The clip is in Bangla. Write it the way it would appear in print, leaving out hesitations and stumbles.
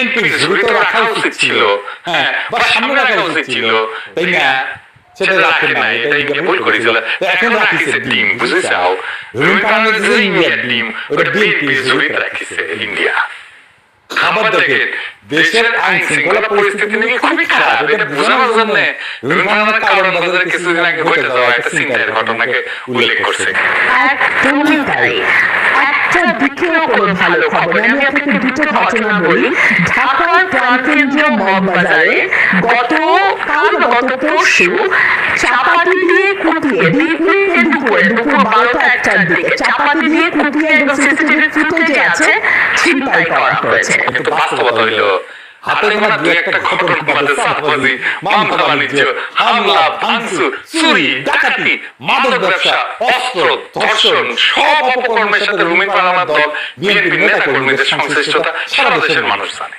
বিএনপি ঝুড়িতে রাখা উচিত ছিল, হ্যাঁ, বা সামনে রাখা উচিত ছিল, তাই না? সেটা রাখে না, এটা ইন্ডিয়া ভুল করেছিল। এখন রাখিছে ডিম, বুঝেছাও? রুমিন ফার্নান্দেজ যে ইন্ডিয়ার ডিম, ওটা বিএনপি ঝুড়িতে রাখিছে ইন্ডিয়া। খাবার দেখেন, দেশের আইন শৃঙ্খলা পরিস্থিতি নিয়ে খুবই খারাপ, এটা বোঝানোর জন্য রুমিন ফার্নান্দেজ কারণ বাজারে কিছুদিন আগে ঘটে যাওয়া একটা চিন্তার ঘটনাকে উল্লেখ করছে। একদমই তাই। একটা দ্বিতীয় কোনো ভালো খবর, আমি আপনাকে দুটো ঘটনা বলি। ঢাকার প্রাণকেন্দ্র মগবাজারে গত পরশু চাপাতি দিয়ে কুপিয়ে দুপুর 12টা-1টার দিকে চাপাতি দিয়ে কুপিয়ে এবং সিসিটিভি ফুটেজে আছে ছিনতাই করা হয়েছে। কিন্তু বাস্তবতা হইল হাতে গোনা দুই একটা ঘটনা বাদে চাঁদাবাজি, মামলা বাণিজ্য, হামলা, ভাঙচুর, চুরি, ডাকাতি, মাদক ব্যবসা, অস্ত্র, ধর্ষণ সব অপকর্মের সাথে রুমিন ফার্নান্দেজ দল বিএনপির নেতা কর্মীদের সংশ্লিষ্টতা সারা দেশের মানুষ জানে।